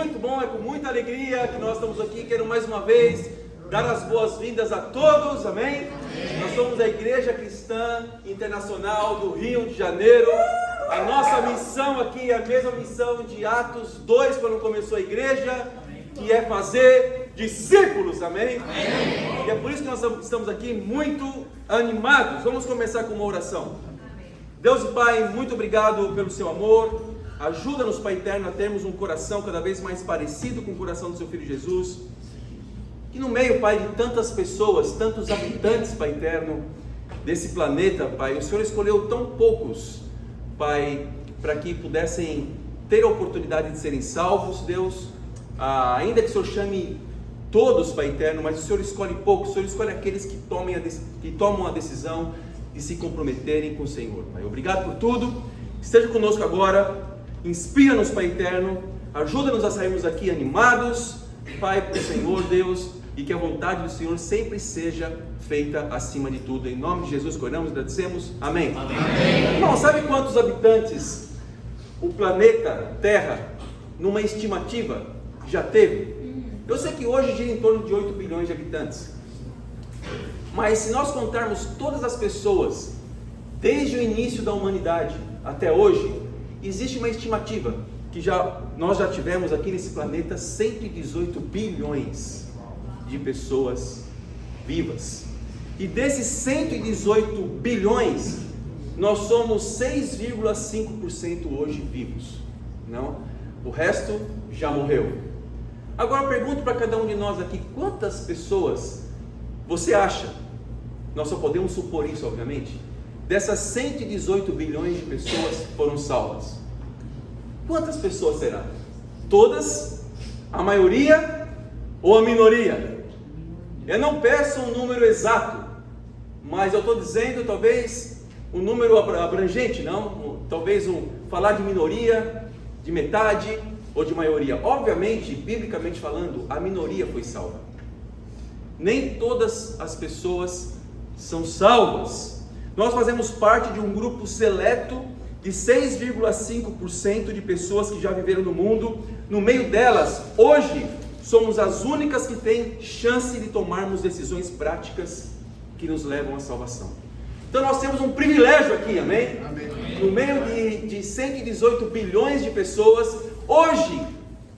Muito bom, é com muita alegria que nós estamos aqui. Quero mais uma vez dar as boas-vindas a todos, amém? Nós somos a Igreja Cristã Internacional do Rio de Janeiro. A nossa missão aqui é a mesma missão de Atos 2, quando começou a igreja, que é fazer discípulos, amém? E é por isso que nós estamos aqui muito animados. Vamos começar com uma oração. Deus e Pai, muito obrigado pelo seu amor. Ajuda-nos, Pai eterno, a termos um coração cada vez mais parecido com o coração do seu Filho Jesus. Que no meio, Pai, de tantas pessoas, tantos habitantes, Pai eterno, desse planeta, Pai, o Senhor escolheu tão poucos, Pai, para que pudessem ter a oportunidade de serem salvos, Deus. Ainda que o Senhor chame todos, Pai eterno, mas o Senhor escolhe poucos. O Senhor escolhe aqueles que tomam a decisão de se comprometerem com o Senhor, Pai. Obrigado por tudo. Esteja conosco agora. Inspira-nos, Pai eterno, ajuda-nos a sairmos aqui animados, Pai, para o Senhor, Deus, e que a vontade do Senhor sempre seja feita acima de tudo. Em nome de Jesus, oramos e agradecemos. Amém. Amém. Irmão, sabe quantos habitantes o planeta Terra, numa estimativa, já teve? Eu sei que hoje gira em torno de 8 bilhões de habitantes, mas se nós contarmos todas as pessoas, desde o início da humanidade até hoje, existe uma estimativa que nós já tivemos aqui nesse planeta 118 bilhões de pessoas vivas. E desses 118 bilhões, nós somos 6,5% hoje vivos. Não? O resto já morreu. Agora eu pergunto para cada um de nós aqui, quantas pessoas você acha, nós só podemos supor isso obviamente, dessas 118 bilhões de pessoas foram salvas? Quantas pessoas será? Todas? A maioria? Ou a minoria? Eu não peço um número exato, mas eu estou dizendo talvez um número abrangente, não? Talvez falar de minoria, de metade ou de maioria. Obviamente, biblicamente falando, a minoria foi salva. Nem todas as pessoas são salvas. Nós fazemos parte de um grupo seleto de 6,5% de pessoas que já viveram no mundo. No meio delas, hoje, somos as únicas que têm chance de tomarmos decisões práticas que nos levam à salvação. Então nós temos um privilégio aqui, amém? Amém. No meio de 118 bilhões de pessoas, hoje,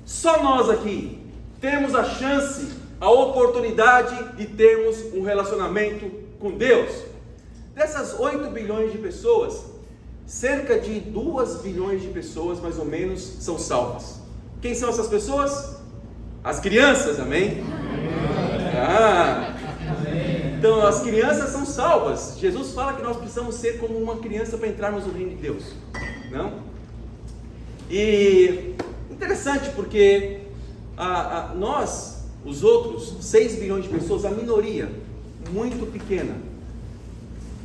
só nós aqui temos a chance, a oportunidade de termos um relacionamento com Deus. Dessas 8 bilhões de pessoas, cerca de 2 bilhões de pessoas, mais ou menos, são salvas. Quem são essas pessoas? As crianças, amém? Então as crianças são salvas. Jesus fala que nós precisamos ser como uma criança para entrarmos no reino de Deus, não? E interessante porque nós, os outros 6 bilhões de pessoas, a minoria, muito pequena,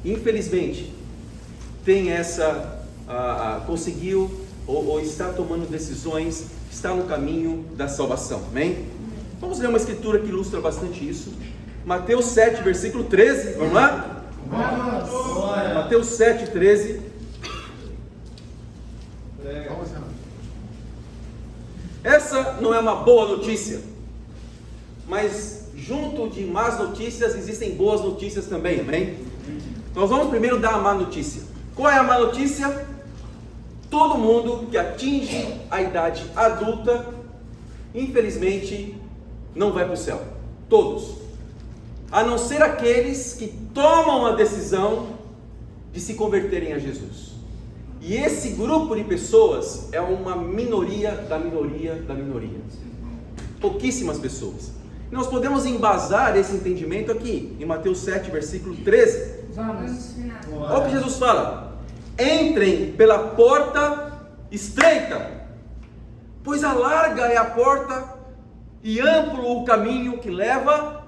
infelizmente, tem conseguiu ou está tomando decisões, está no caminho da salvação, amém? Vamos ler uma escritura que ilustra bastante isso. Mateus 7, versículo 13, vamos lá? Vamos. Mateus 7, 13. Essa não é uma boa notícia, mas junto de más notícias existem boas notícias também, amém? Nós vamos primeiro dar a má notícia. Qual é a má notícia? Todo mundo que atinge a idade adulta, infelizmente, não vai para o céu. Todos. A não ser aqueles que tomam a decisão de se converterem a Jesus. E esse grupo de pessoas é uma minoria da minoria da minoria. Pouquíssimas pessoas. E nós podemos embasar esse entendimento aqui, em Mateus 7, versículo 13. Olha o que Jesus fala: entrem pela porta estreita, pois a larga é a porta e amplo o caminho que leva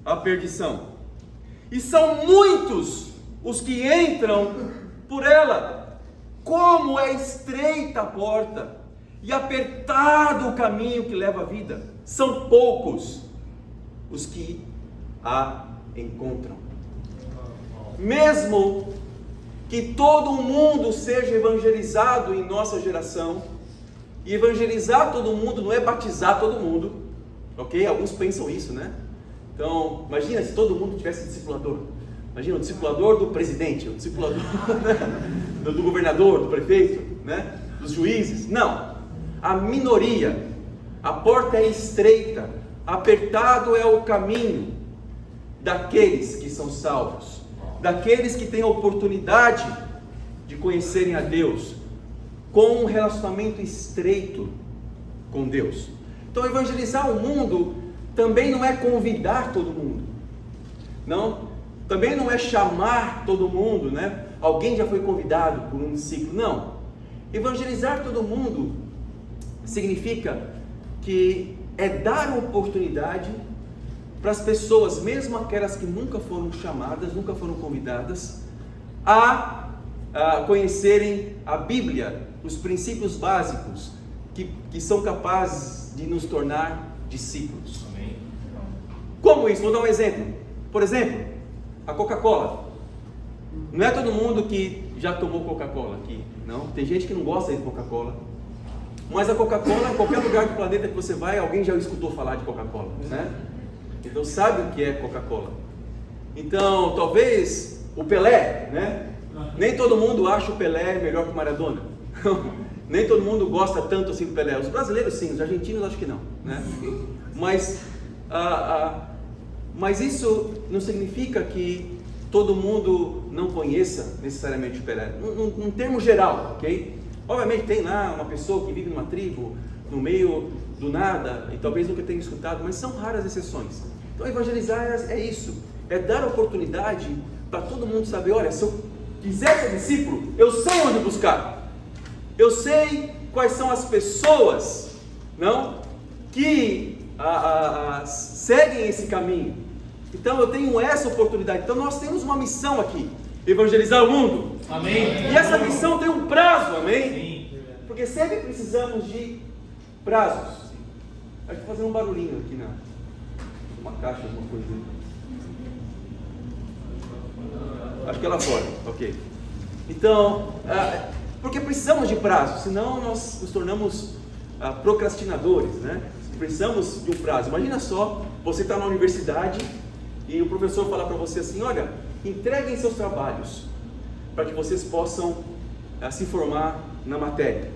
à perdição, e são muitos os que entram por ela. Como é estreita a porta e apertado o caminho que leva à vida, são poucos os que a encontram. Mesmo que todo o mundo seja evangelizado em nossa geração, E evangelizar todo mundo não é batizar todo mundo, ok? Alguns pensam isso, né? Então, imagina se todo mundo tivesse discipulador. Imagina o discipulador do presidente, o discipulador do governador, do prefeito, né? Dos juízes. Não, a minoria. A porta é estreita, apertado é o caminho daqueles que são salvos, daqueles que têm a oportunidade de conhecerem a Deus, com um relacionamento estreito com Deus. Então, evangelizar o mundo também não é convidar todo mundo, não, também não é chamar todo mundo, né? Alguém já foi convidado por um discípulo, não. Evangelizar todo mundo significa que é dar oportunidade para as pessoas, mesmo aquelas que nunca foram chamadas, nunca foram convidadas, a conhecerem a Bíblia, os princípios básicos que são capazes de nos tornar discípulos. Amém. Como isso? Vou dar um exemplo. Por exemplo, a Coca-Cola. Não é todo mundo que já tomou Coca-Cola aqui, não. Tem gente que não gosta de Coca-Cola. Mas a Coca-Cola, em qualquer lugar do planeta que você vai, alguém já escutou falar de Coca-Cola, né? Então sabe o que é Coca-Cola. Então, talvez o Pelé, né? Nem todo mundo acha o Pelé melhor que o Maradona. Nem todo mundo gosta tanto assim do Pelé. Os brasileiros sim, os argentinos acho que não, né? Mas isso não significa que todo mundo não conheça necessariamente o Pelé. Num termo geral, ok? Obviamente tem lá uma pessoa que vive numa tribo, no meio do nada, e talvez nunca tenha escutado, mas são raras exceções. Então evangelizar é isso, é dar oportunidade para todo mundo saber, olha, se eu quiser ser discípulo, eu sei onde buscar, eu sei quais são as pessoas, não, que seguem esse caminho. Então eu tenho essa oportunidade. Então nós temos uma missão aqui, evangelizar o mundo. Amém. E essa missão tem um prazo, amém? Sim. Porque sempre precisamos de prazos. Acho que vou fazer um barulhinho aqui uma caixa, alguma coisa. Acho que é lá fora, ok. Então, porque precisamos de prazo, senão nós nos tornamos procrastinadores, né? Precisamos de um prazo. Imagina só, você está na universidade e o professor falar para você assim, olha, entreguem seus trabalhos para que vocês possam se formar na matéria.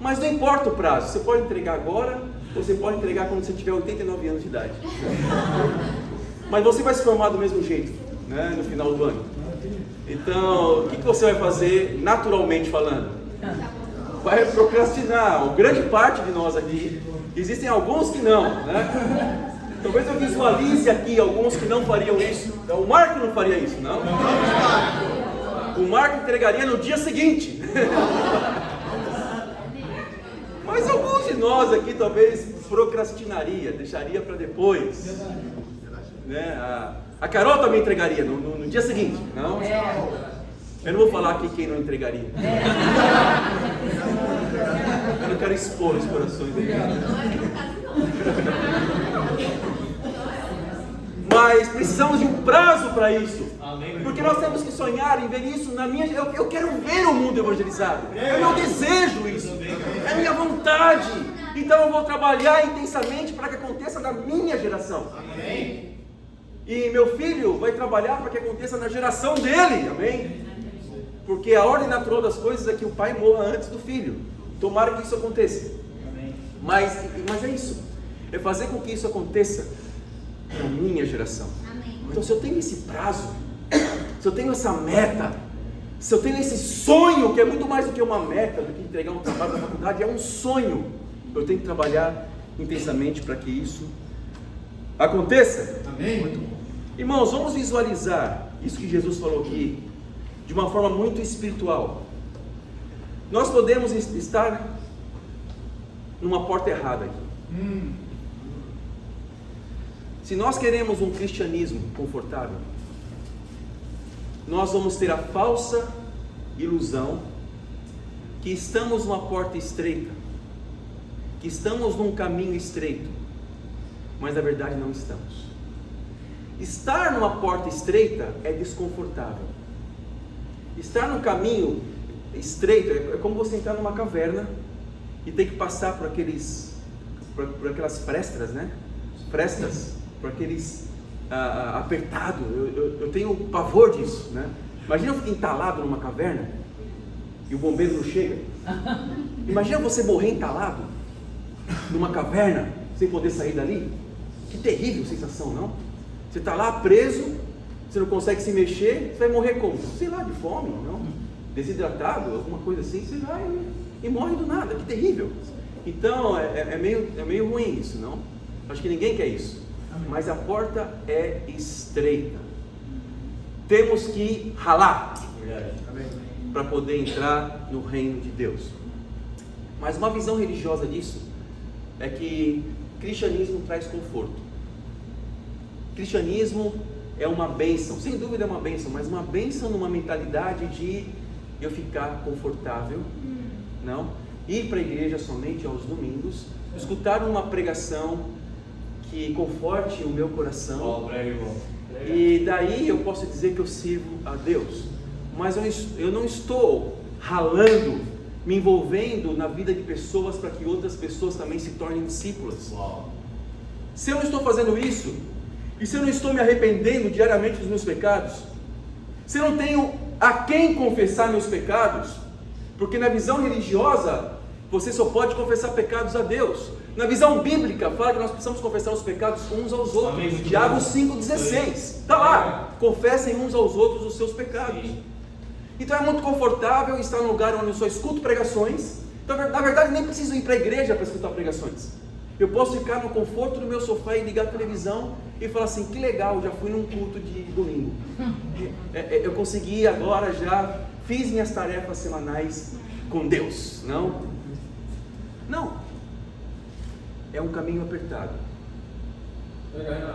Mas não importa o prazo, você pode entregar agora, ou você pode entregar quando você tiver 89 anos de idade. Mas você vai se formar do mesmo jeito, né, no final do ano. Então, o que você vai fazer naturalmente falando? Vai procrastinar. A grande parte de nós aqui, existem alguns que não, né? Talvez eu visualize aqui alguns que não fariam isso. Então, o Marco não faria isso, não? O Marco entregaria no dia seguinte. Mas alguns de nós aqui talvez procrastinaria, deixaria para depois. Né? A Carol também entregaria no dia seguinte, não? Eu não vou falar aqui quem não entregaria. Eu não quero expor os corações dele. Mas precisamos de um prazo para isso. Porque nós temos que sonhar em ver isso na minha... Eu quero ver o mundo evangelizado. É meu desejo isso. É minha vontade. Então eu vou trabalhar intensamente para que aconteça na minha geração. Amém. E meu filho vai trabalhar para que aconteça na geração dele. Amém. Porque a ordem natural das coisas é que o pai morra antes do filho. Tomara que isso aconteça. Amém. Mas é isso. É fazer com que isso aconteça na minha geração. Amém. Então se eu tenho esse prazo, se eu tenho essa meta, se eu tenho esse sonho, que é muito mais do que uma meta, do que entregar um trabalho na faculdade, é um sonho. Eu tenho que trabalhar intensamente para que isso aconteça. Amém. Muito bom. Irmãos, vamos visualizar isso que Jesus falou aqui de uma forma muito espiritual. Nós podemos estar numa porta errada aqui. Se nós queremos um cristianismo confortável, nós vamos ter a falsa ilusão que estamos numa porta estreita, que estamos num caminho estreito, mas na verdade não estamos. Estar numa porta estreita é desconfortável. Estar num caminho estreito é como você entrar numa caverna e tem que passar por aquelas frestas, né? Frestas, por aqueles apertado. Eu tenho pavor disso, né? Imagina eu ficar entalado numa caverna e o bombeiro não chega. Imagina você morrer entalado numa caverna sem poder sair dali. Que terrível sensação, não? Você está lá preso, você não consegue se mexer, você vai morrer como? Sei lá, de fome, não? Desidratado, alguma coisa assim, sei lá, e morre do nada. Que terrível. Então é meio ruim isso, não? Acho que ninguém quer isso. Mas a porta é estreita. Temos que ralar para poder entrar no reino de Deus. Mas uma visão religiosa disso é que cristianismo traz conforto. Cristianismo é uma bênção, sem dúvida é uma bênção, mas uma bênção numa mentalidade de eu ficar confortável, não? Ir para a igreja somente aos domingos, escutar uma pregação que conforte o meu coração, e daí eu posso dizer que eu sirvo a Deus. Mas eu não estou ralando, me envolvendo na vida de pessoas para que outras pessoas também se tornem discípulas. Se eu não estou fazendo isso, e se eu não estou me arrependendo diariamente dos meus pecados, se eu não tenho a quem confessar meus pecados, porque na visão religiosa você só pode confessar pecados a Deus. Na visão bíblica fala que nós precisamos confessar os pecados uns aos outros. Amém. Tiago 5,16 está lá, confessem uns aos outros os seus pecados. Sim. Então é muito confortável estar num lugar onde eu só escuto pregações. Então, na verdade, nem preciso ir para a igreja para escutar pregações. Eu posso ficar no conforto do meu sofá e ligar a televisão e falar assim: que legal, já fui num culto de domingo. Eu consegui agora, já fiz minhas tarefas semanais com Deus. Não. É um caminho apertado.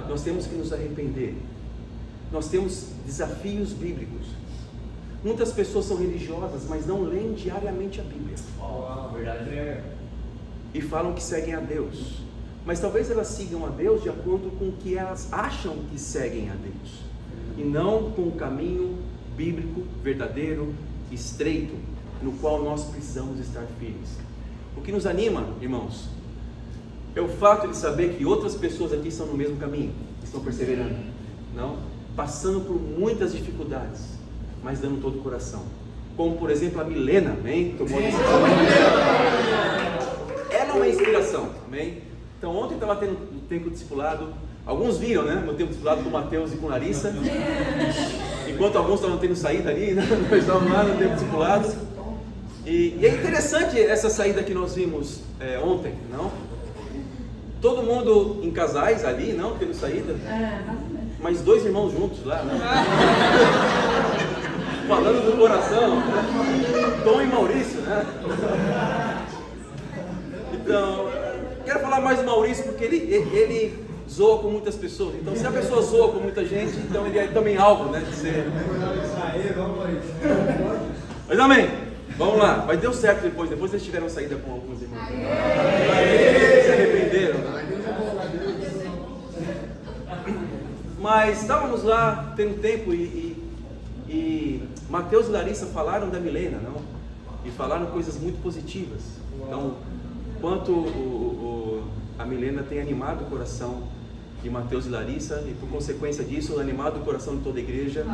Nós temos que nos arrepender. Nós temos desafios bíblicos. Muitas pessoas são religiosas, mas não leem diariamente a Bíblia. Verdade. E falam que seguem a Deus. Mas talvez elas sigam a Deus de acordo com o que elas acham que seguem a Deus, e não com o caminho bíblico, verdadeiro, estreito, no qual nós precisamos estar firmes. O que nos anima, irmãos, é o fato de saber que outras pessoas aqui estão no mesmo caminho, estão perseverando, não? Passando por muitas dificuldades, mas dando todo o coração. Como por exemplo a Milena, amém? Tomou a decisão. Ela é uma inspiração, amém? Então ontem estava tendo um tempo discipulado, alguns viram, né? Meu tempo discipulado com o Mateus e com Larissa, enquanto alguns estavam tendo saída ali, né? Nós estávamos lá no tempo discipulado. E é interessante essa saída que nós vimos ontem, não? Todo mundo em casais ali, não? Tendo saída, mas 2 irmãos juntos lá, né? Falando do coração, né? Tom e Maurício, né? Então, quero falar mais do Maurício porque ele zoa com muitas pessoas. Então, se a pessoa zoa com muita gente, então ele é também alvo, né? De ser... Mas amém, vamos lá. Mas deu certo depois eles tiveram saída com alguns irmãos. Se arrependeram, né? Mas estávamos lá tendo tempo e Mateus e Larissa falaram da Milena, não? E falaram coisas muito positivas. Então, quanto a Milena tem animado o coração de Mateus e Larissa, e por consequência disso, animado o coração de toda a igreja,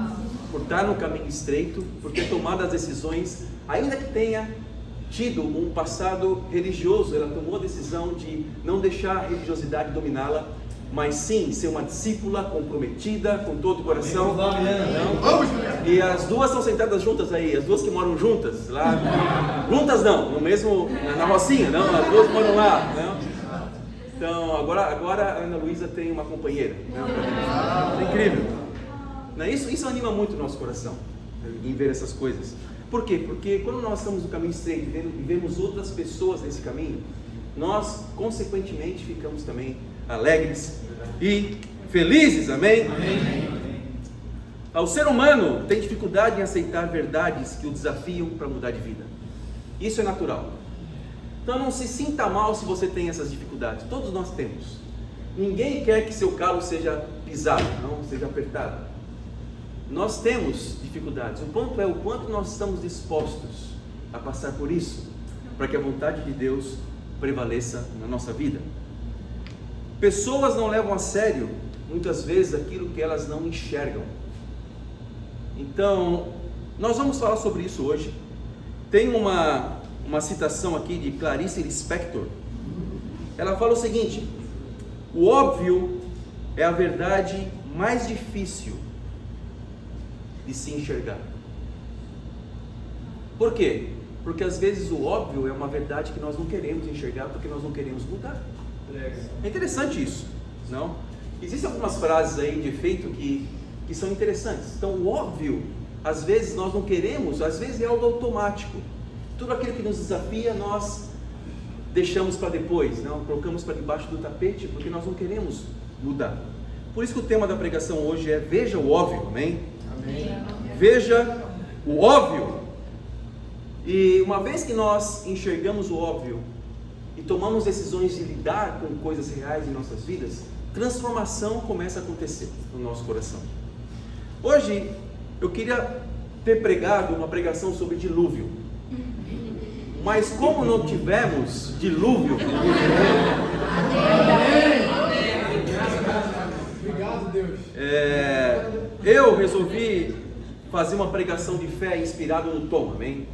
por estar no caminho estreito, por ter tomado as decisões, ainda que tenha tido um passado religioso, ela tomou a decisão de não deixar a religiosidade dominá-la, mas sim ser uma discípula comprometida com todo o coração. E as duas estão sentadas juntas aí, as duas que moram juntas lá, juntas não, no mesmo, na Rocinha, não, as duas moram lá, não? Então agora a Ana Luísa tem uma companheira, é incrível, não, isso anima muito o nosso coração, em ver essas coisas. Por quê? Porque quando nós estamos no caminho estreito e vemos outras pessoas nesse caminho, nós consequentemente ficamos também alegres e felizes, amém? O ser humano tem dificuldade em aceitar verdades que o desafiam para mudar de vida. Isso é natural. Então não se sinta mal se você tem essas dificuldades. Todos nós temos. Ninguém quer que seu calo seja pisado, não seja apertado. Nós temos dificuldades. O ponto é o quanto nós estamos dispostos a passar por isso, para que a vontade de Deus prevaleça na nossa vida. Pessoas não levam a sério, muitas vezes, aquilo que elas não enxergam. Então, nós vamos falar sobre isso hoje. Tem uma citação aqui de Clarice Lispector. Ela fala o seguinte: o óbvio é a verdade mais difícil de se enxergar. Por quê? Porque às vezes o óbvio é uma verdade que nós não queremos enxergar porque nós não queremos mudar. É interessante isso, não? Existem algumas frases aí de efeito que são interessantes. Então, o óbvio, às vezes nós não queremos, às vezes é algo automático. Tudo aquilo que nos desafia, nós deixamos para depois, não? Colocamos para debaixo do tapete, porque nós não queremos mudar. Por isso que o tema da pregação hoje é: veja o óbvio, amém? Amém. Veja o óbvio. E uma vez que nós enxergamos o óbvio e tomamos decisões de lidar com coisas reais em nossas vidas, transformação começa a acontecer no nosso coração. Hoje eu queria ter pregado uma pregação sobre dilúvio, mas como não tivemos dilúvio, obrigado, Deus. Eu resolvi fazer uma pregação de fé inspirada no Tom, amém?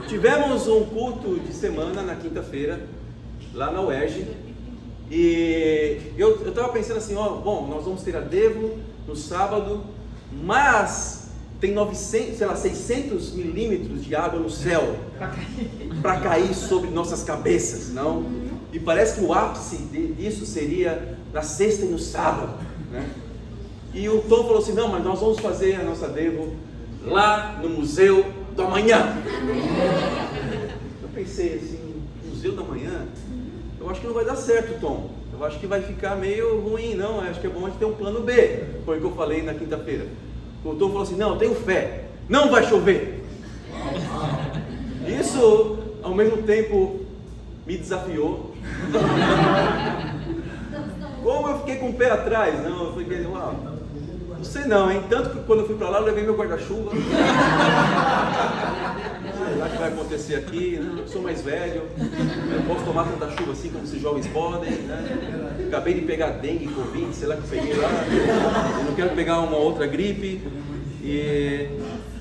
Tivemos um culto de semana na quinta-feira, lá na UERJ, e eu estava pensando assim, bom, nós vamos ter a Devo no sábado, mas tem 600 milímetros de água no céu para cair sobre nossas cabeças, não? E parece que o ápice disso seria na sexta e no sábado, né? E o Tom falou assim: não, mas nós vamos fazer a nossa Devo lá no Museu do Amanhã. Eu pensei assim, Museu do Amanhã? Eu acho que não vai dar certo, Tom. Eu acho que vai ficar meio ruim, não. Eu acho que é bom a gente ter um plano B. Foi o que eu falei na quinta-feira. O Tom falou assim: não, eu tenho fé, não vai chover. Isso, ao mesmo tempo, me desafiou. Como eu fiquei com o pé atrás, não, eu fiquei, não sei não, hein? Tanto que quando eu fui para lá, eu levei meu guarda-chuva. Será que vai acontecer aqui? Eu sou mais velho, eu posso tomar tanta chuva assim como esses jovens podem, né? Acabei de pegar dengue, covid, sei lá que eu peguei lá. Eu não quero pegar uma outra gripe.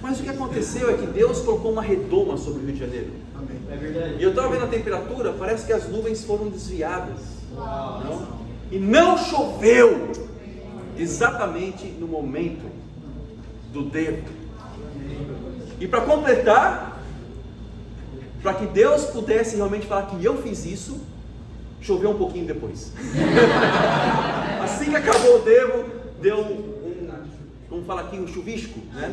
Mas o que aconteceu é que Deus colocou uma redoma sobre o Rio de Janeiro. É verdade. E eu estava vendo a temperatura, parece que as nuvens foram desviadas. Não? E não choveu exatamente no momento do Devo. E para completar, para que Deus pudesse realmente falar que eu fiz isso, choveu um pouquinho depois. Assim que acabou o Devo, deu vamos falar aqui, um chuvisco, né?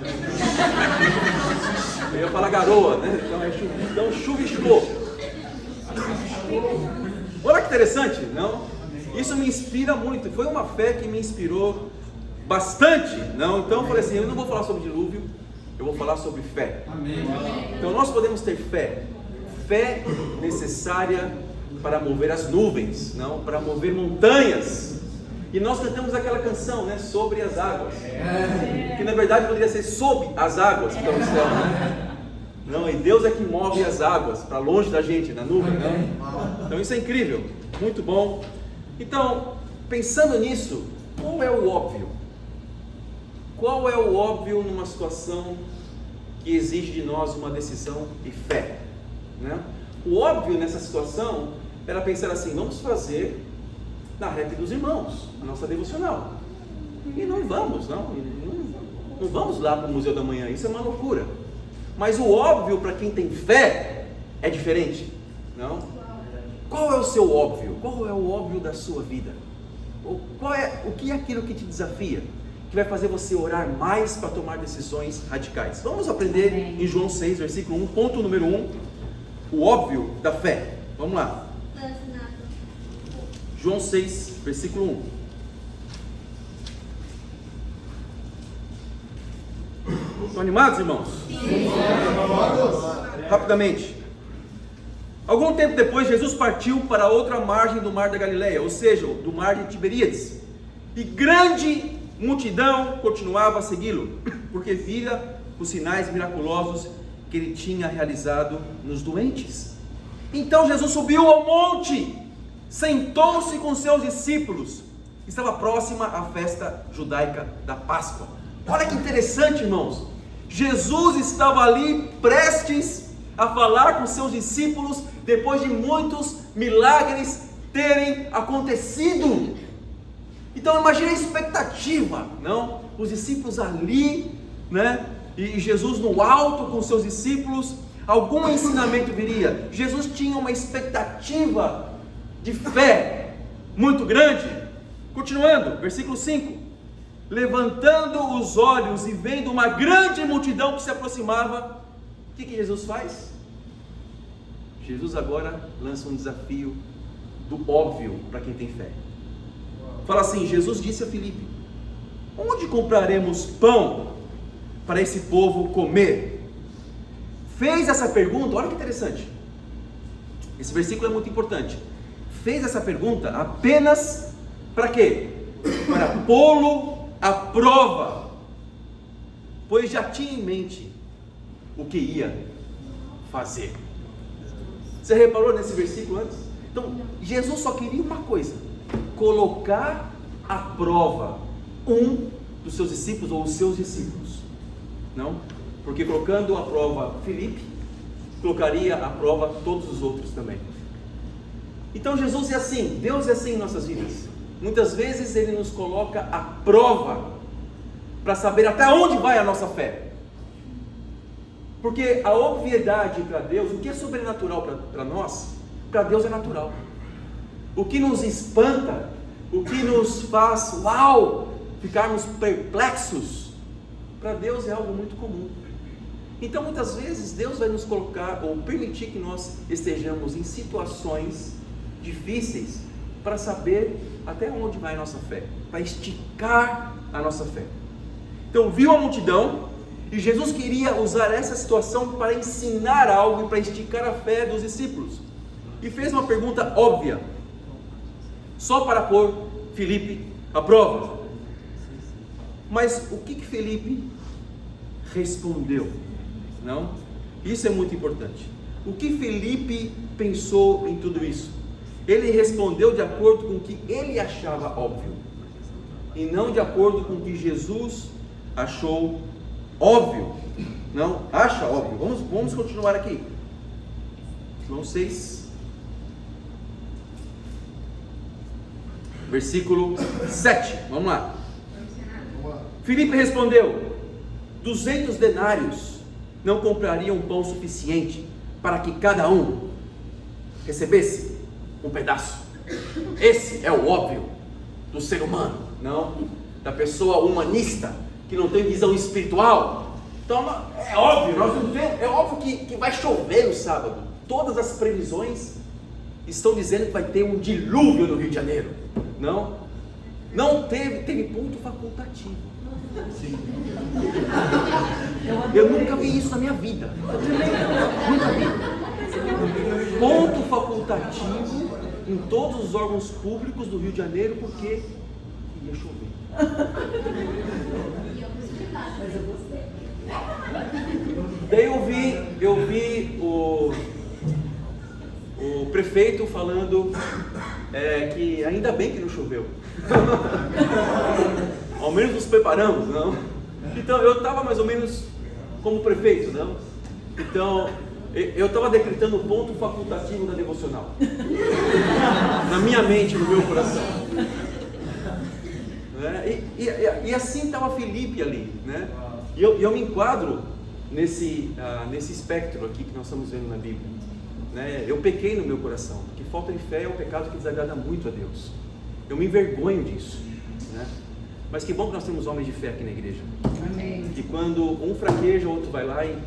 Eu ia falar garoa, né? Então chuviscou. Olha que interessante, não? Isso me inspira muito. Foi uma fé que me inspirou bastante, não? Então eu falei assim: eu não vou falar sobre dilúvio, eu vou falar sobre fé. Amém. Então nós podemos ter fé necessária para mover as nuvens, não? Para mover montanhas. E nós cantamos aquela canção, né? Sobre as águas. Que na verdade poderia ser sob as águas que estão no céu, né? Não, e Deus é que move as águas para longe da gente, na nuvem, não? Então isso é incrível, muito bom. Então, pensando nisso, qual é o óbvio? Qual é o óbvio numa situação que exige de nós uma decisão e fé, né? O óbvio nessa situação era pensar assim: vamos fazer na rap dos irmãos, a nossa devocional. E não vamos lá para o Museu da Manhã, isso é uma loucura. Mas o óbvio para quem tem fé é diferente, não? Qual é o seu óbvio? Qual é o óbvio da sua vida? O que é aquilo que te desafia? Que vai fazer você orar mais para tomar decisões radicais? Vamos aprender em João 6, versículo 1, ponto número 1, o óbvio da fé. Vamos lá. João 6, versículo 1. Estão animados, irmãos? Sim. Rapidamente. Algum tempo depois, Jesus partiu para outra margem do mar da Galileia, ou seja, do mar de Tiberíades. E grande multidão continuava a segui-lo, porque vira os sinais miraculosos que ele tinha realizado nos doentes. Então Jesus subiu ao monte, sentou-se com seus discípulos. Estava próxima a festa judaica da Páscoa. Olha que interessante, irmãos. Jesus estava ali prestes a falar com seus discípulos depois de muitos milagres terem acontecido. Então imagine a expectativa, não? Os discípulos ali, né? E Jesus no alto com seus discípulos. Algum ensinamento viria. Jesus tinha uma expectativa de fé muito grande. Continuando, versículo 5. Levantando os olhos e vendo uma grande multidão que se aproximava, o que Jesus faz? Jesus agora lança um desafio do óbvio para quem tem fé. Fala assim: Jesus disse a Filipe: onde compraremos pão para esse povo comer? Fez essa pergunta, olha que interessante. Esse versículo é muito importante. Fez essa pergunta apenas para quê? Para pô-lo à prova, pois já tinha em mente o que ia fazer. Você reparou nesse versículo antes? Então, Jesus só queria uma coisa: colocar à prova um dos seus discípulos ou os seus discípulos. Não? Porque colocando à prova Filipe, colocaria à prova todos os outros também. Então Jesus é assim, Deus é assim em nossas vidas. Muitas vezes Ele nos coloca à prova para saber até onde vai a nossa fé. Porque a obviedade para Deus, o que é sobrenatural para nós, para Deus é natural. O que nos espanta, o que nos faz, uau, ficarmos perplexos, para Deus é algo muito comum. Então muitas vezes Deus vai nos colocar ou permitir que nós estejamos em situações difíceis para saber até onde vai a nossa fé, para esticar a nossa fé. Então viu a multidão e Jesus queria usar essa situação para ensinar algo e para esticar a fé dos discípulos. E fez uma pergunta óbvia, só para pôr Filipe à prova. Mas o que Filipe respondeu? Não? Isso é muito importante. O que Filipe pensou em tudo isso? Ele respondeu de acordo com o que ele achava óbvio, e não de acordo com o que Jesus achou óbvio. Não, acha óbvio. Vamos continuar aqui. João 6, versículo 7. Vamos lá. Filipe respondeu: 200 denários não comprariam pão suficiente para que cada um recebesse um pedaço. Esse é o óbvio do ser humano, não? Da pessoa humanista que não tem visão espiritual. Então é óbvio, nós não temos, é óbvio que vai chover no sábado. Todas as previsões estão dizendo que vai ter um dilúvio no Rio de Janeiro. Não teve ponto facultativo. Sim. Eu nunca vi isso na minha vida. Nunca vi. Ponto facultativo em todos os órgãos públicos do Rio de Janeiro, porque ia chover. Daí eu vi o prefeito falando que ainda bem que não choveu. Ao menos nos preparamos, não? Então eu estava mais ou menos como prefeito, não? Então eu estava decretando o ponto facultativo da devocional na minha mente, no meu coração, né? E assim estava Filipe ali, né? E eu me enquadro nesse espectro aqui que nós estamos vendo na Bíblia, né? Eu pequei no meu coração, porque falta de fé é um pecado que desagrada muito a Deus. Eu me envergonho disso, né? Mas que bom que nós temos homens de fé aqui na igreja. Amém. Que quando um fraqueja, o outro vai lá e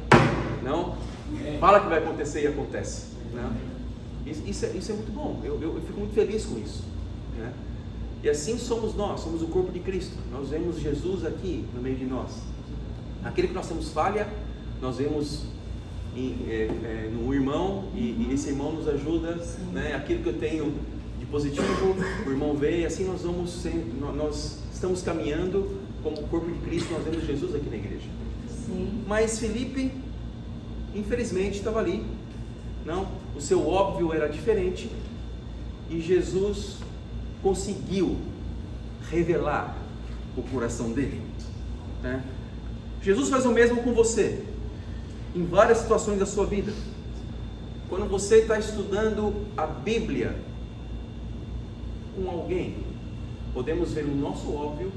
não fala que vai acontecer e acontece, né? Isso é muito bom. Eu fico muito feliz com isso, né? E assim somos nós, somos o corpo de Cristo. Nós vemos Jesus aqui no meio de nós. Aquele que nós temos falha, nós vemos no irmão, e esse irmão nos ajuda, né? Aquilo que eu tenho de positivo, o irmão vê, e assim nós estamos caminhando como o corpo de Cristo. Nós vemos Jesus aqui na igreja. Sim. Mas Filipe infelizmente estava ali, não? O seu óbvio era diferente, e Jesus conseguiu revelar o coração dele, né? Jesus faz o mesmo com você, em várias situações da sua vida. Quando você está estudando a Bíblia com alguém, podemos ver o nosso óbvio,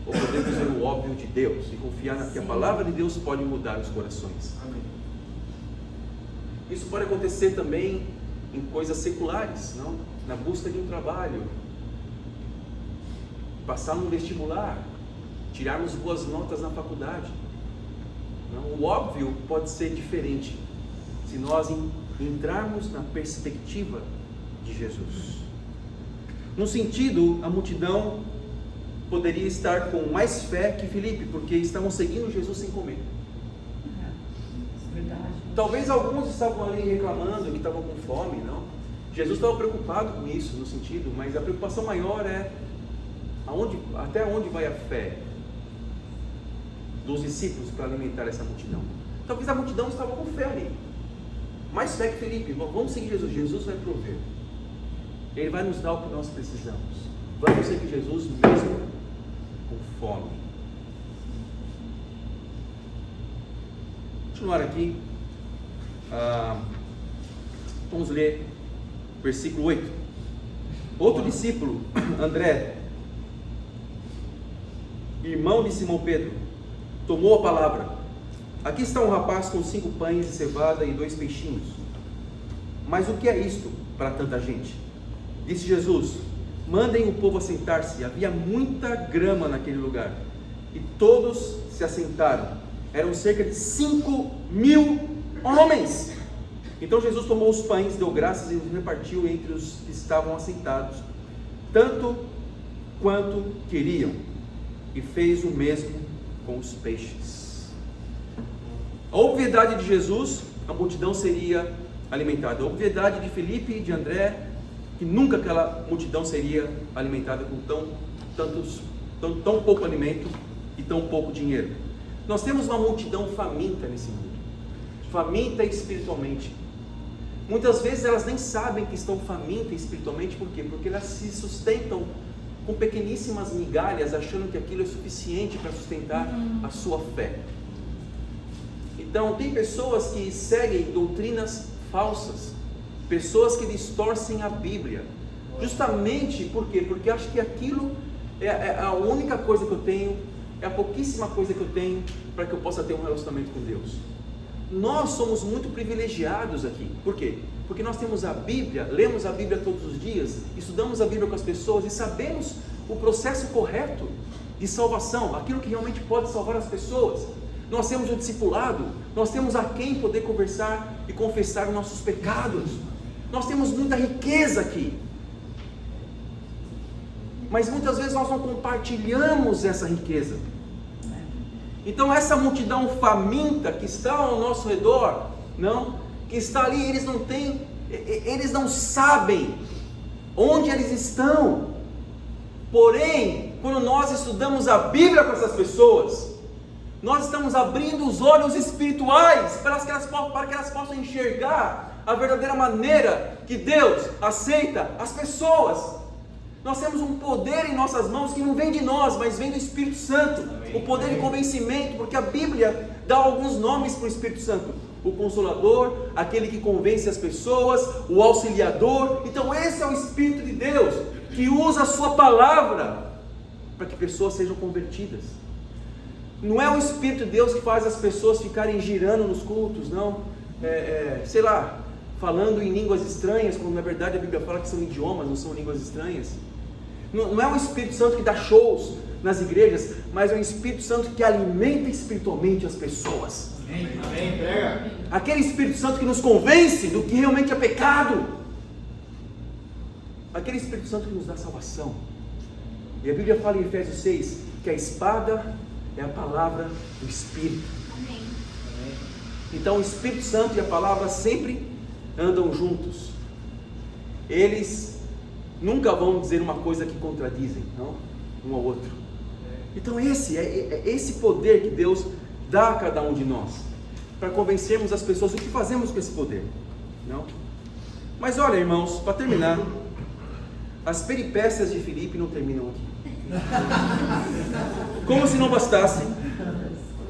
ou podemos ver o óbvio de Deus, e confiar que a palavra de Deus pode mudar os corações. Amém. Isso pode acontecer também em coisas seculares, não? Na busca de um trabalho, passar num vestibular, tirarmos boas notas na faculdade, não? O óbvio pode ser diferente se nós entrarmos na perspectiva de Jesus. No sentido, a multidão poderia estar com mais fé que Filipe, porque estavam seguindo Jesus sem comer. Verdade. Talvez alguns estavam ali reclamando que estavam com fome, não? Jesus estava preocupado com isso, no sentido, mas a preocupação maior é até onde vai a fé dos discípulos para alimentar essa multidão. Talvez a multidão estava com fé ali, mais fé que Filipe. Vamos seguir Jesus, Jesus vai prover, Ele vai nos dar o que nós precisamos. Vamos seguir Jesus mesmo com fome. Continuar aqui, vamos ler versículo 8. Outro discípulo, André, irmão de Simão Pedro, tomou a palavra. Aqui está um rapaz com 5 pães de cevada e 2 peixinhos. Mas o que é isto para tanta gente? Disse Jesus: mandem o povo assentar-se. Havia muita grama naquele lugar, e todos se assentaram. Eram cerca de 5.000 homens. Então Jesus tomou os pães, deu graças e os repartiu entre os que estavam assentados, tanto quanto queriam, e fez o mesmo com os peixes. A obviedade de Jesus, a multidão seria alimentada. A obviedade de Filipe e de André, que nunca aquela multidão seria alimentada com tão pouco alimento e tão pouco dinheiro. Nós temos uma multidão faminta nesse mundo, faminta espiritualmente. Muitas vezes elas nem sabem que estão famintas espiritualmente. Por quê? Porque elas se sustentam com pequeníssimas migalhas, achando que aquilo é suficiente para sustentar a sua fé. Então, tem pessoas que seguem doutrinas falsas, pessoas que distorcem a Bíblia, justamente por quê? Porque acham que aquilo é a única coisa que eu tenho, é a pouquíssima coisa que eu tenho para que eu possa ter um relacionamento com Deus. Nós somos muito privilegiados aqui. Por quê? Porque nós temos a Bíblia, lemos a Bíblia todos os dias, estudamos a Bíblia com as pessoas e sabemos o processo correto de salvação, aquilo que realmente pode salvar as pessoas. Nós temos o discipulado, nós temos a quem poder conversar e confessar os nossos pecados. Nós temos muita riqueza aqui, mas muitas vezes nós não compartilhamos essa riqueza. Então essa multidão faminta que está ao nosso redor, que está ali, eles não sabem onde eles estão. Porém, quando nós estudamos a Bíblia com essas pessoas, nós estamos abrindo os olhos espirituais para que elas possam enxergar a verdadeira maneira que Deus aceita as pessoas. Nós temos um poder em nossas mãos que não vem de nós, mas vem do Espírito Santo. Amém. O poder de convencimento, porque a Bíblia dá alguns nomes para o Espírito Santo: o Consolador, aquele que convence as pessoas, o Auxiliador. Então esse é o Espírito de Deus, que usa a sua palavra para que pessoas sejam convertidas. Não é o Espírito de Deus que faz as pessoas ficarem girando nos cultos, não, falando em línguas estranhas, quando na verdade a Bíblia fala que são idiomas, não são línguas estranhas. Não é o Espírito Santo que dá shows nas igrejas, mas é o Espírito Santo que alimenta espiritualmente as pessoas. Amém. Prega. Aquele Espírito Santo que nos convence do que realmente é pecado. Aquele Espírito Santo que nos dá salvação. E a Bíblia fala em Efésios 6 que a espada é a palavra do Espírito. Amém. Então o Espírito Santo e a palavra sempre andam juntos. Eles nunca vão dizer uma coisa que contradizem, não? Um ao outro. Então esse é esse poder que Deus dá a cada um de nós. para convencermos as pessoas. O que fazemos com esse poder? Não? Mas olha, irmãos, para terminar, as peripécias de Filipe não terminam aqui. Como se não bastasse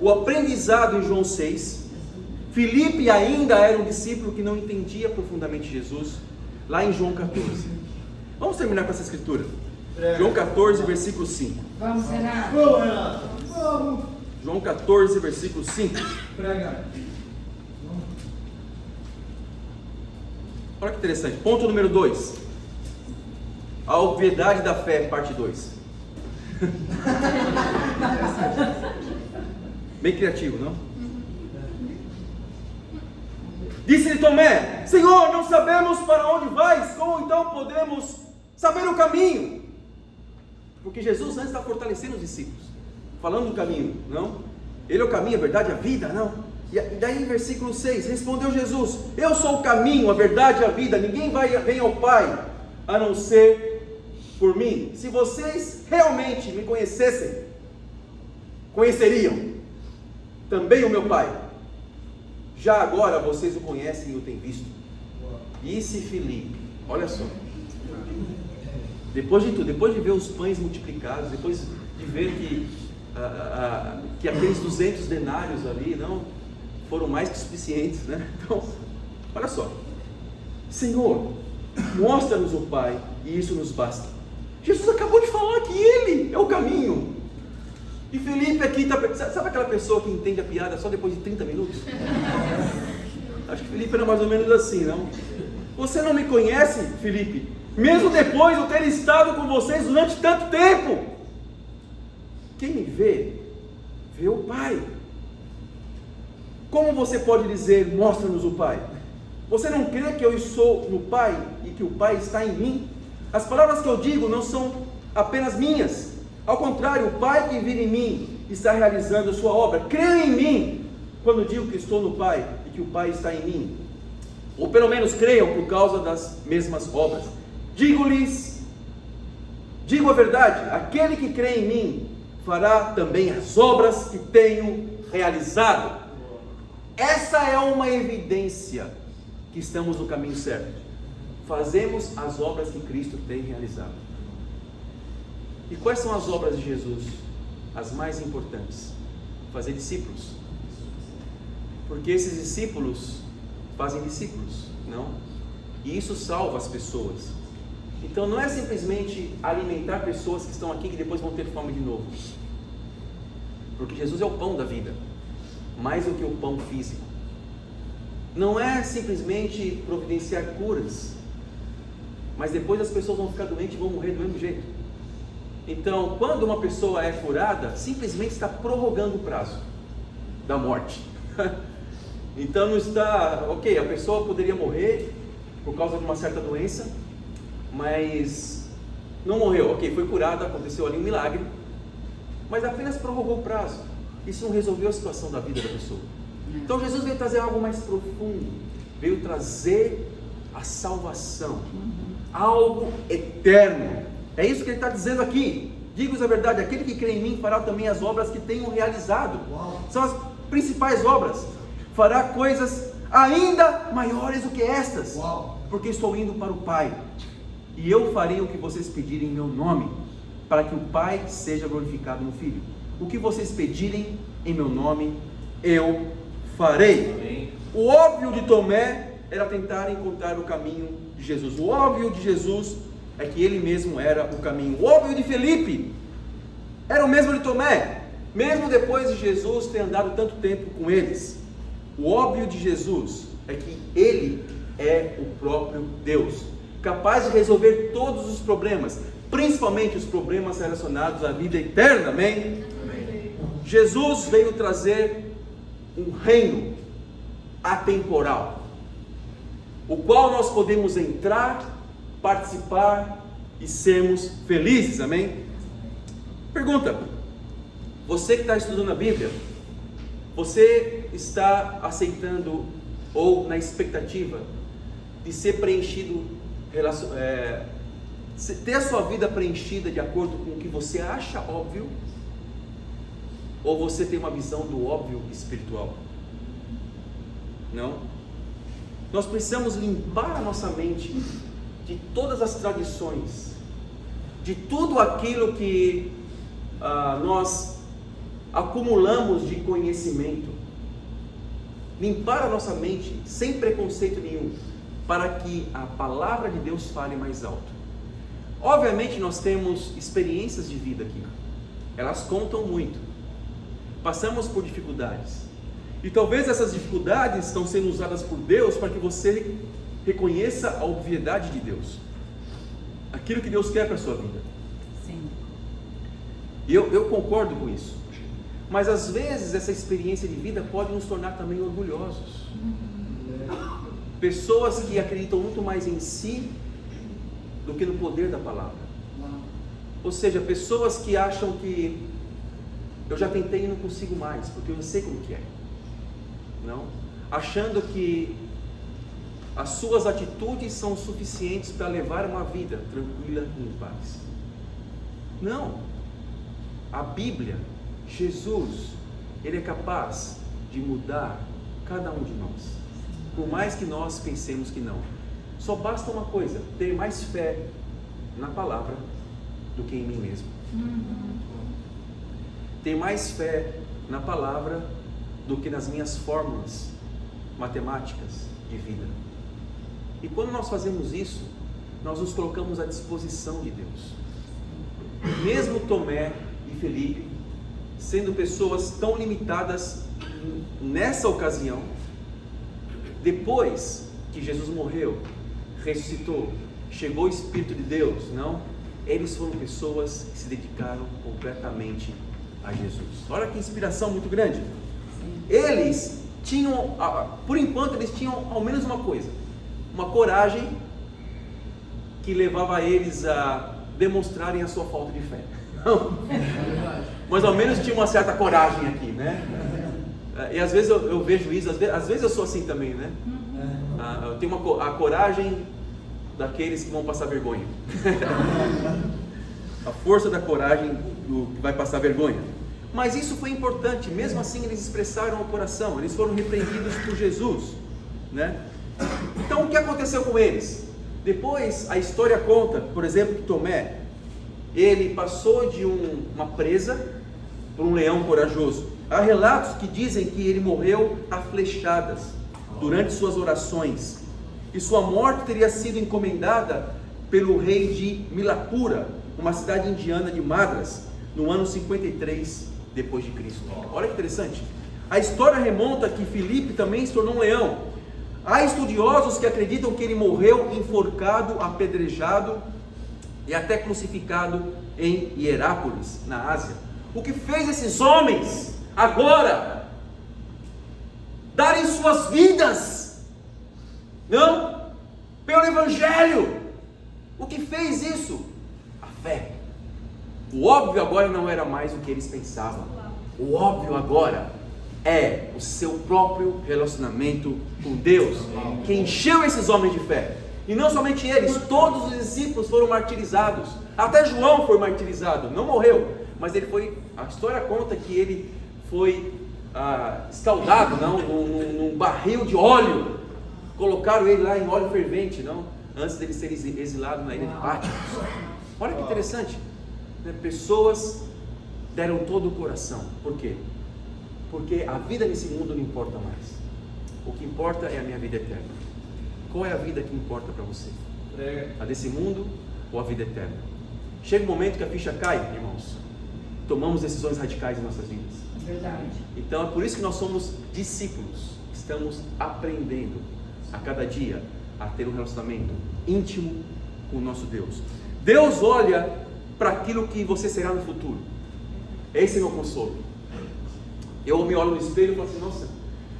o aprendizado em João 6, Filipe ainda era um discípulo que não entendia profundamente Jesus, lá em João 14. Vamos terminar com essa escritura. João 14, versículo 5. Vamos, Renato. Vamos, Renato. Vamos. João 14, versículo 5. Prega. Olha que interessante. Ponto número 2. A obviedade da fé, parte 2. Bem criativo, não? Disse-lhe Tomé: Senhor, não sabemos para onde vais, como então podemos saber o caminho? Porque Jesus antes está fortalecendo os discípulos, falando do caminho, não? Ele é o caminho, a verdade, a vida, não? E daí versículo 6, respondeu Jesus: eu sou o caminho, a verdade e a vida, ninguém vem ao Pai, a não ser por mim. Se vocês realmente me conhecessem, conheceriam também o meu Pai. Já agora vocês o conhecem e o têm visto. Disse Filipe, olha só, depois de tudo, depois de ver os pães multiplicados, depois de ver que aqueles 200 denários ali não foram mais que suficientes, né? Então, olha só, Senhor, mostra-nos o Pai e isso nos basta. Jesus acabou de falar que Ele é o caminho. E Filipe aqui está, sabe aquela pessoa que entende a piada só depois de 30 minutos? Acho que Filipe era mais ou menos assim, não? Você não me conhece, Filipe, mesmo depois de eu ter estado com vocês durante tanto tempo. Quem me vê, vê o Pai. Como você pode dizer, mostra-nos o Pai? Você não crê que eu estou no Pai e que o Pai está em mim? As palavras que eu digo não são apenas minhas. Ao contrário, o Pai que vive em mim está realizando a sua obra. Creia em mim quando digo que estou no Pai e que o Pai está em mim. Ou pelo menos creiam por causa das mesmas obras. Digo a verdade, aquele que crê em mim fará também as obras que tenho realizado. Essa é uma evidência que estamos no caminho certo. Fazemos as obras que Cristo tem realizado. E quais são as obras de Jesus? As mais importantes: fazer discípulos. Porque esses discípulos fazem discípulos, não? E isso salva as pessoas. Então não é simplesmente alimentar pessoas que estão aqui que depois vão ter fome de novo. Porque Jesus é o pão da vida, mais do que o pão físico. Não é simplesmente providenciar curas, mas depois as pessoas vão ficar doentes e vão morrer do mesmo jeito. Então, quando uma pessoa é curada, simplesmente está prorrogando o prazo da morte. Então não está, ok, a pessoa poderia morrer por causa de uma certa doença, mas não morreu, ok, foi curada, aconteceu ali um milagre, mas apenas prorrogou o prazo. Isso não resolveu a situação da vida da pessoa. Então Jesus veio trazer algo mais profundo, veio trazer a salvação, algo eterno. É isso que ele está dizendo aqui. Digo-vos a verdade, aquele que crê em mim fará também as obras que tenho realizado. São as principais obras. Fará coisas ainda maiores do que estas, porque estou indo para o Pai. E eu farei o que vocês pedirem em meu nome, para que o Pai seja glorificado no Filho. O que vocês pedirem em meu nome, eu farei. Amém. O óbvio de Tomé era tentar encontrar o caminho de Jesus. O óbvio de Jesus é que ele mesmo era o caminho. O óbvio de Filipe era o mesmo de Tomé, mesmo depois de Jesus ter andado tanto tempo com eles. O óbvio de Jesus é que ele é o próprio Deus, capaz de resolver todos os problemas, principalmente os problemas relacionados à vida eterna. Amém? Amém. Jesus veio trazer um reino atemporal, o qual nós podemos entrar, participar e sermos felizes. Amém? Pergunta: você que está estudando a Bíblia, você está aceitando ou na expectativa de ser preenchido, ter a sua vida preenchida de acordo com o que você acha óbvio, ou você tem uma visão do óbvio espiritual? Não. Nós precisamos limpar a nossa mente de todas as tradições, de tudo aquilo que nós acumulamos de conhecimento. Limpar a nossa mente sem preconceito nenhum, para que a palavra de Deus fale mais alto. Obviamente nós temos experiências de vida aqui, elas contam muito. Passamos por dificuldades, e talvez essas dificuldades estão sendo usadas por Deus para que você reconheça a obviedade de Deus, aquilo que Deus quer para a sua vida. Sim. E eu concordo com isso, mas às vezes essa experiência de vida pode nos tornar também orgulhosos. Pessoas que acreditam muito mais em si do que no poder da palavra. Ou seja, pessoas que acham que eu já tentei e não consigo mais, porque eu não sei como que é. Não? Achando que as suas atitudes são suficientes para levar uma vida tranquila e em paz. Não. A Bíblia, Jesus, Ele é capaz de mudar cada um de nós. Por mais que nós pensemos que não. Só basta uma coisa: ter mais fé na palavra do que em mim mesmo. Ter mais fé na palavra do que nas minhas fórmulas matemáticas de vida. E quando nós fazemos isso, nós nos colocamos à disposição de Deus. Mesmo Tomé e Felipe, sendo pessoas tão limitadas nessa ocasião, depois que Jesus morreu, ressuscitou, chegou o Espírito de Deus, não? Eles foram pessoas que se dedicaram completamente a Jesus. Olha que inspiração muito grande. Eles tinham, por enquanto, eles tinham ao menos uma coisa: uma coragem que levava eles a demonstrarem a sua falta de fé. Mas ao menos tinha uma certa coragem aqui, né? E às vezes eu vejo isso, às vezes eu sou assim também, né? Eu tenho a coragem daqueles que vão passar vergonha. A força da coragem do que vai passar vergonha. Mas isso foi importante. Mesmo assim eles expressaram o coração. Eles foram repreendidos por Jesus, né? Então o que aconteceu com eles? Depois a história conta, por exemplo, que Tomé, ele passou de uma presa por um leão corajoso. Há relatos que dizem que ele morreu a flechadas durante suas orações, e sua morte teria sido encomendada pelo rei de Milapura, uma cidade indiana de Madras, no ano 53 depois de Cristo. Olha que interessante. A história remonta que Filipe também se tornou um leão. Há estudiosos que acreditam que ele morreu enforcado, apedrejado e até crucificado em Hierápolis, na Ásia. O que fez esses homens agora darem suas vidas, não, pelo Evangelho? O que fez isso? A fé. O óbvio agora não era mais o que eles pensavam. O óbvio agora é o seu próprio relacionamento com Deus, que encheu esses homens de fé. E não somente eles, todos os discípulos foram martirizados. Até João foi martirizado, não morreu, mas ele foi, a história conta que ele foi escaldado, não, num barril de óleo. Colocaram ele lá em óleo fervente, não, antes dele ser exilado na ilha de Patmos. Olha que interessante, né? Pessoas deram todo o coração. Por quê? Porque a vida nesse mundo não importa mais. O que importa é a minha vida eterna. Qual é a vida que importa para você? A desse mundo ou a vida eterna? Chega um momento que a ficha cai, irmãos. Tomamos decisões radicais em nossas vidas. Verdade. Então é por isso que nós somos discípulos. Estamos aprendendo a cada dia a ter um relacionamento íntimo com o nosso Deus. Deus olha para aquilo que você será no futuro. Esse é meu consolo. Eu me olho no espelho e falo assim: nossa,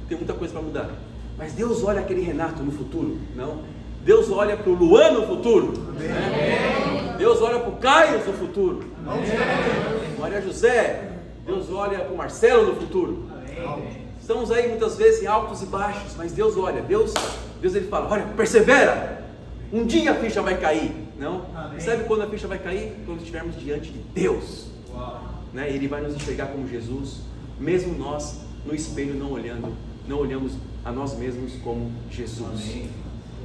tem muita coisa para mudar. Mas Deus olha aquele Renato no futuro? Não. Deus olha para o Luan no futuro. Amém. Deus olha para o Caio no futuro. Amém. Maria José. Deus olha para o Marcelo no futuro. Amém. Estamos aí muitas vezes em altos e baixos, mas Deus olha. Deus ele fala: olha, persevera. Um dia a ficha vai cair. Não? E sabe quando a ficha vai cair? Quando estivermos diante de Deus. Né? Ele vai nos enxergar como Jesus. Mesmo nós no espelho não olhamos a nós mesmos como Jesus.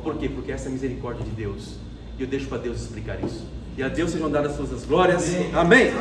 Por quê? Porque essa é a misericórdia de Deus. E eu deixo para Deus explicar isso. E a Deus sejam dadas todas as glórias. Amém.